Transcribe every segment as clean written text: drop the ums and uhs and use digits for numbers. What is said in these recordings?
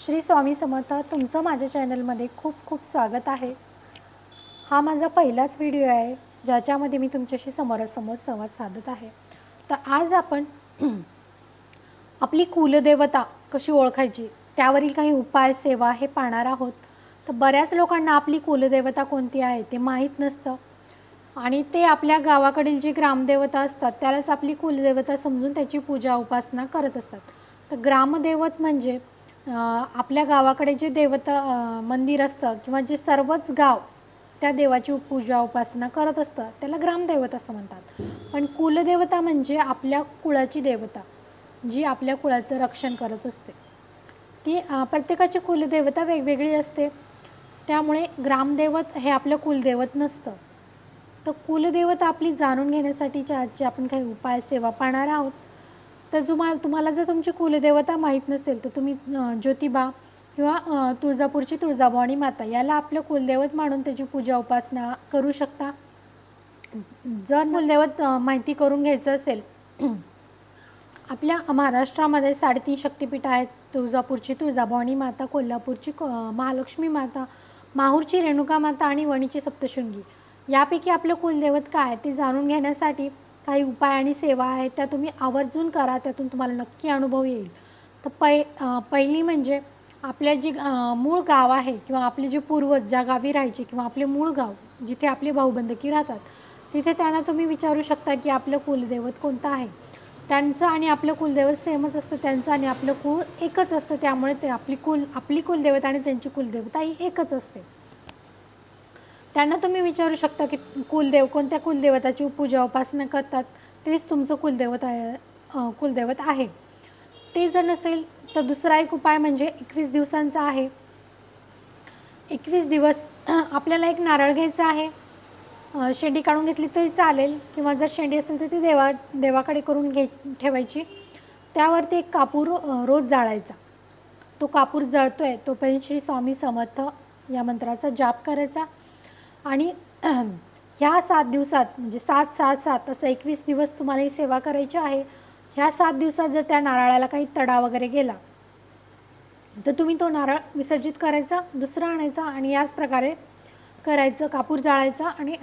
श्री स्वामी समर्थ. तुमचं माझ्या चॅनलमध्ये खूप खूप स्वागत आहे. हा माझा पहिलाच व्हिडिओ आहे ज्याच्यामध्ये मी तुमच्याशी समोरासमोर संवाद साधत आहे. तर आज आपण आपली कुलदेवता कशी ओळखायची त्यावरील काही उपाय सेवा हे पाहणार आहोत. तर बऱ्याच लोकांना आपली कुलदेवता कोणती आहे ते माहीत नसतं आणि ते आपल्या गावाकडील जी ग्रामदेवता असतात त्यालाच आपली कुलदेवता समजून त्याची पूजा उपासना करत असतात. तर ग्रामदैवत म्हणजे आपल्या गावाकडे जे देवता मंदिर असतं किंवा जे सर्वच गाव त्या देवाची पूजा उपासना करत असतं त्याला ग्रामदैवत असं म्हणतात. पण कुलदेवता म्हणजे आपल्या कुळाची देवता जी आपल्या कुळाचं रक्षण करत असते. ती प्रत्येकाची कुलदेवता वेगवेगळी असते. त्यामुळे ग्रामदैवत हे आपलं कुलदैवत नसतं. तर कुलदेवता आपली जाणून घेण्यासाठीच्या आजचे आपण काही उपाय सेवा पाहणार आहोत. तर तुम्हाला जर तुमची कुलदेवता माहीत नसेल तर तुम्ही ज्योतिबा किंवा तुळजापूरची तुळजाभवानी माता याला आपलं कुलदैवत मानून त्याची पूजा उपासना करू शकता. जर कुलदैवत माहिती करून घ्यायचं असेल आपल्या महाराष्ट्रामध्ये 3.5 शक्तिपीठ आहेत. तुळजापूरची तुळजाभवानी माता, कोल्हापूरची महालक्ष्मी माता, माहूरची रेणुका माता आणि वणीची सप्तशृंगी. यापैकी आपलं कुलदैवत काय ते जाणून घेण्यासाठी काही उपाय आणि सेवा आहेत त्या तुम्ही आवर्जून करा. त्यातून तुम्हाला नक्की अनुभव येईल. तर पहिली म्हणजे आपल्या जी मूळ गाव आहे किंवा आपले जे पूर्वज ज्या गावी राहायचे किंवा आपले मूळ गाव जिथे आपले भाऊबंधकी राहतात तिथे त्यांना तुम्ही विचारू शकता की आपलं कुलदैवत कोणतं आहे. त्यांचं आणि आपलं कुलदैवत सेमच असतं. त्यांचं आणि आपलं कुळ एकच असतं. त्यामुळे ते आपली कुलदेवता आणि त्यांची कुलदेवता ही एकच असते. त्यांना तुम्ही विचारू शकता की कोणत्या कुलदेवताची पूजा उपासना करतात तेच तुमचं कुलदैवत आहे. ते जर नसेल तर दुसरा एक उपाय म्हणजे 21 दिवसांचा आहे. 21 दिवस आपल्याला एक नारळ घ्यायचा आहे. शेंडी काढून घेतली तरी चालेल किंवा जर शेंडी असेल तर ती देवाकडे करून ठेवायची. त्यावरती एक कापूर रोज जाळायचा. तो कापूर जळतोय तोपर्यंत श्री स्वामी समर्थ या मंत्राचा जाप करायचा आणि ह्या 7 दिवसात म्हणजे 7-7-7 असं 21 दिवस तुम्हाला ही सेवा करायची आहे. ह्या 7 दिवसात जर त्या नारळाला काही तडा वगैरे गेला तर तुम्ही तो नारळ विसर्जित करायचा, दुसरा आणायचा आणि याच प्रकारे करायचं. कापूर जाळायचा आणि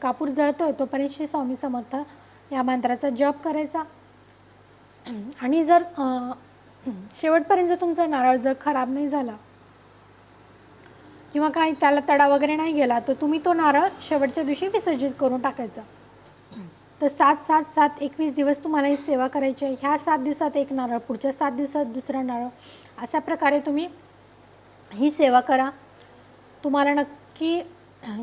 कापूर जळतोय तोपर्यंत श्री स्वामी समर्थ या मंत्राचा जप करायचा. आणि जर शेवटपर्यंत जर तुमचा नारळ जर खराब नाही झाला किंवा काही त्याला तडा वगैरे नाही गेला तर तुम्ही तो नारळ शेवटच्या दिवशी विसर्जित करून टाकायचा. तर 7-7-7 21 दिवस तुम्हाला ही सेवा करायची आहे. ह्या 7 दिवसात एक नारळ, पुढच्या 7 दिवसात दुसरा नारळ, अशा प्रकारे तुम्ही ही सेवा करा. तुम्हाला नक्की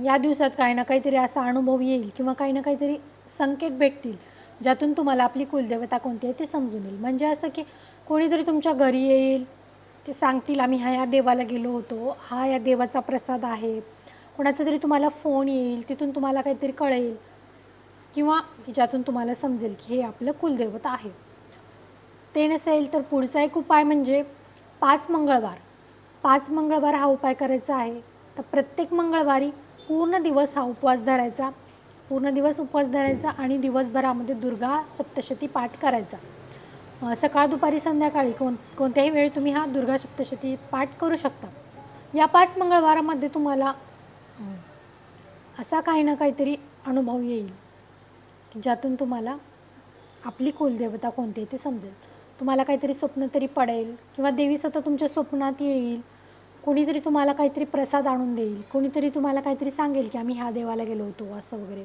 या दिवसात काही ना काहीतरी असा अनुभव येईल किंवा काही ना काहीतरी संकेत भेटतील ज्यातून तुम्हाला आपली कुलदेवता कोणती आहे ते समजून येईल. म्हणजे असं की कोणीतरी तुमच्या घरी येईल, ते सांगतील आम्ही ह्या देवाला गेलो होतो, हा या देवाचा प्रसाद आहे. कोणाचा तरी तुम्हाला फोन येईल, तिथून तुम्हाला काहीतरी कळेल किंवा ज्यातून तुम्हाला समजेल की हे आपलं कुलदैवत आहे. ते नसेल तर पुढचा एक उपाय म्हणजे 5 मंगळवार हा उपाय करायचा आहे. तर प्रत्येक मंगळवारी पूर्ण दिवस उपवास धरायचा आणि दिवसभरामध्ये दुर्गा सप्तशती पाठ करायचा. सकाळ दुपारी संध्याकाळी कोणत्याही वेळी तुम्ही हा दुर्गा सप्तशती पाठ करू शकता. या 5 मंगळवारामध्ये तुम्हाला असा काही ना काहीतरी अनुभव येईल की ज्यातून तुम्हाला आपली कुलदेवता कोणती आहे ते समजेल. तुम्हाला काहीतरी स्वप्न तरी पडेल किंवा देवी स्वतः तुमच्या स्वप्नात येईल. कोणीतरी तुम्हाला काहीतरी प्रसाद आणून देईल, कोणीतरी तुम्हाला काहीतरी सांगेल की आम्ही ह्या देवाला गेलो होतो असं वगैरे.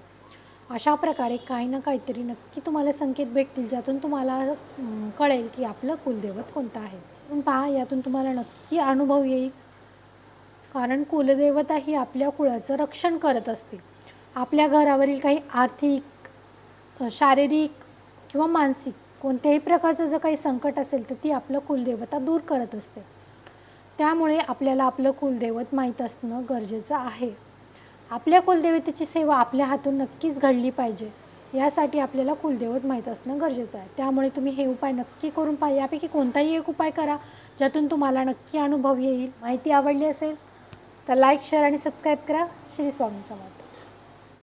अशा प्रकारे काही ना काहीतरी नक्की तुम्हाला संकेत भेटतील ज्यातून तुम्हाला कळेल की आपलं कुलदैवत कोणतं आहे. पण पहा, यातून तुम्हाला नक्की अनुभव येईल. कारण कुलदेवता ही आपल्या कुळाचं रक्षण करत असते. आपल्या घरावरील काही आर्थिक, शारीरिक किंवा मानसिक कोणत्याही प्रकारचं जर काही संकट असेल तर ती आपलं कुलदेवता दूर करत असते. त्यामुळे आपल्याला आपलं कुलदैवत माहीत असणं गरजेचं आहे. आपल्या कुलदेवतेची सेवा आपल्या हातून नक्कीच घडली पाहिजे. यासाठी आपल्याला कुलदैवत माहीत असणं गरजेचं आहे. त्यामुळे तुम्ही हे उपाय नक्की करून पहा. यापैकी कोणताही एक उपाय करा ज्यातून तुम्हाला नक्की अनुभव येईल. माहिती आवडली असेल तर लाईक, शेअर आणि सबस्क्राईब करा. श्री स्वामी समर्थ.